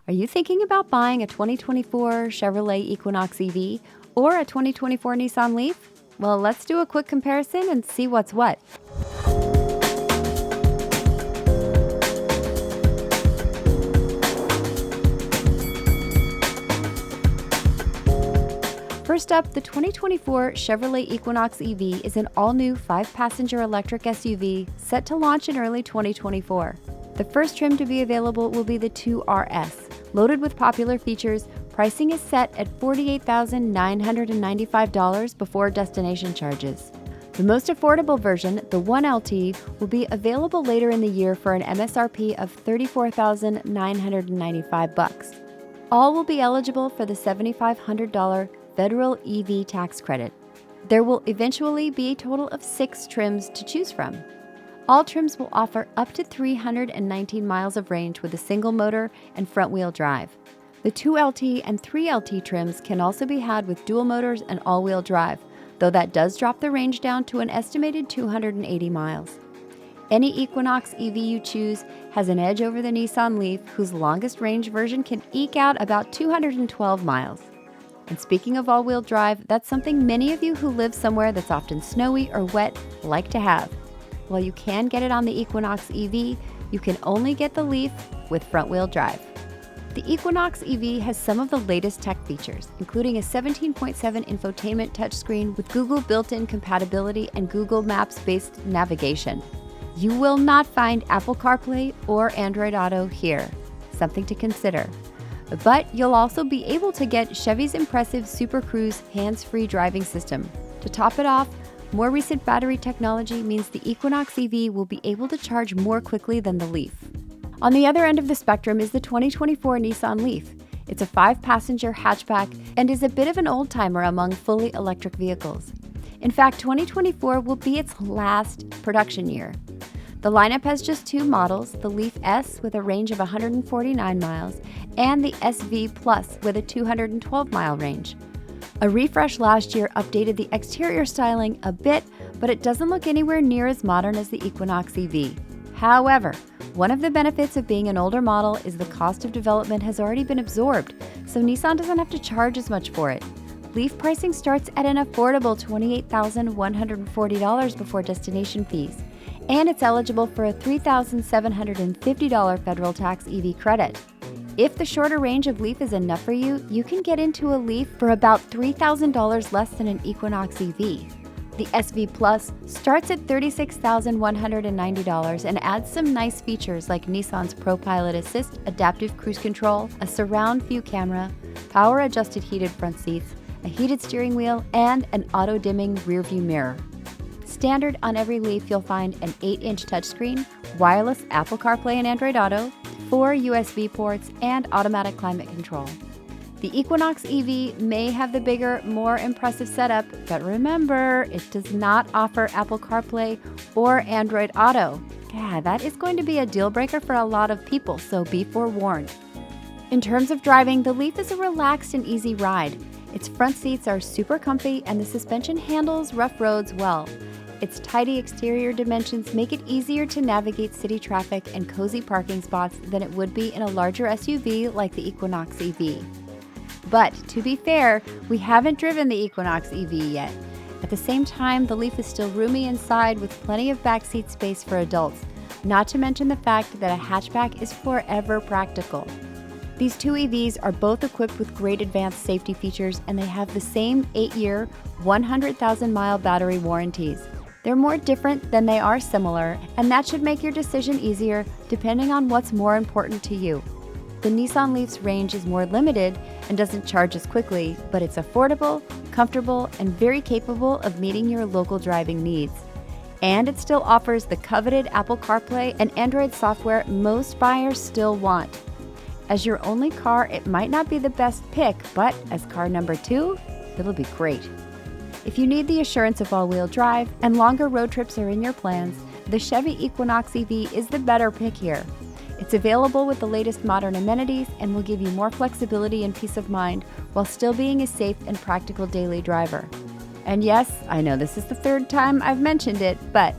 Are you thinking about buying a 2024 Chevrolet Equinox EV or a 2024 Nissan Leaf? Well, let's do a quick comparison and see what's what. First up, the 2024 Chevrolet Equinox EV is an all-new 5-passenger electric SUV set to launch in early 2024. The first trim to be available will be the 2RS. Loaded with popular features, pricing is set at $48,995 before destination charges. The most affordable version, the 1LT, will be available later in the year for an MSRP of $34,995. All will be eligible for the $7,500 federal EV tax credit. There will eventually be a total of 6 trims to choose from. All trims will offer up to 319 miles of range with a single motor and front-wheel drive. The 2LT and 3LT trims can also be had with dual motors and all-wheel drive, though that does drop the range down to an estimated 280 miles. Any Equinox EV you choose has an edge over the Nissan Leaf, whose longest range version can eke out about 212 miles. And speaking of all-wheel drive, that's something many of you who live somewhere that's often snowy or wet like to have. While you can get it on the Equinox EV, you can only get the Leaf with front-wheel drive. The Equinox EV has some of the latest tech features, including a 17.7 infotainment touchscreen with Google built-in compatibility and Google Maps-based navigation. You will not find Apple CarPlay or Android Auto here, something to consider. But you'll also be able to get Chevy's impressive Super Cruise hands-free driving system. To top it off, more recent battery technology means the Equinox EV will be able to charge more quickly than the Leaf. On the other end of the spectrum is the 2024 Nissan Leaf. It's a 5-passenger hatchback and is a bit of an old-timer among fully electric vehicles. In fact, 2024 will be its last production year. The lineup has just 2 models, the Leaf S with a range of 149 miles and the SV Plus with a 212-mile range. A refresh last year updated the exterior styling a bit, but it doesn't look anywhere near as modern as the Equinox EV. However, one of the benefits of being an older model is the cost of development has already been absorbed, so Nissan doesn't have to charge as much for it. Leaf pricing starts at an affordable $28,140 before destination fees, and it's eligible for a $3,750 federal tax EV credit. If the shorter range of Leaf is enough for you, you can get into a Leaf for about $3,000 less than an Equinox EV. The SV Plus starts at $36,190 and adds some nice features like Nissan's ProPilot Assist, adaptive cruise control, a surround view camera, power-adjusted heated front seats, a heated steering wheel, and an auto-dimming rearview mirror. Standard on every Leaf, you'll find an 8-inch touchscreen, wireless Apple CarPlay and Android Auto, 4 USB ports, and automatic climate control. The Equinox EV may have the bigger, more impressive setup, but remember, it does not offer Apple CarPlay or Android Auto. Yeah, that is going to be a deal breaker for a lot of people, so be forewarned. In terms of driving, the Leaf is a relaxed and easy ride. Its front seats are super comfy and the suspension handles rough roads well. Its tidy exterior dimensions make it easier to navigate city traffic and cozy parking spots than it would be in a larger SUV like the Equinox EV. But to be fair, we haven't driven the Equinox EV yet. At the same time, the Leaf is still roomy inside with plenty of backseat space for adults, not to mention the fact that a hatchback is forever practical. These 2 EVs are both equipped with great advanced safety features, and they have the same 8-year, 100,000-mile battery warranties. They're more different than they are similar, and that should make your decision easier depending on what's more important to you. The Nissan Leaf's range is more limited and doesn't charge as quickly, but it's affordable, comfortable, and very capable of meeting your local driving needs. And it still offers the coveted Apple CarPlay and Android software most buyers still want. As your only car, it might not be the best pick, but as car number 2, it'll be great. If you need the assurance of all-wheel drive and longer road trips are in your plans, the Chevy Equinox EV is the better pick here. It's available with the latest modern amenities and will give you more flexibility and peace of mind while still being a safe and practical daily driver. And yes, I know this is the 3rd time I've mentioned it, but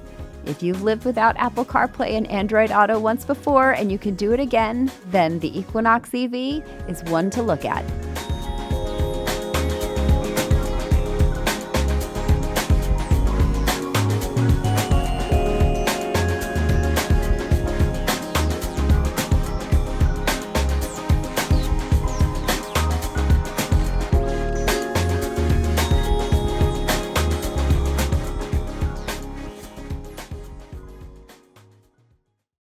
If you've lived without Apple CarPlay and Android Auto once before and you can do it again, then the Equinox EV is one to look at.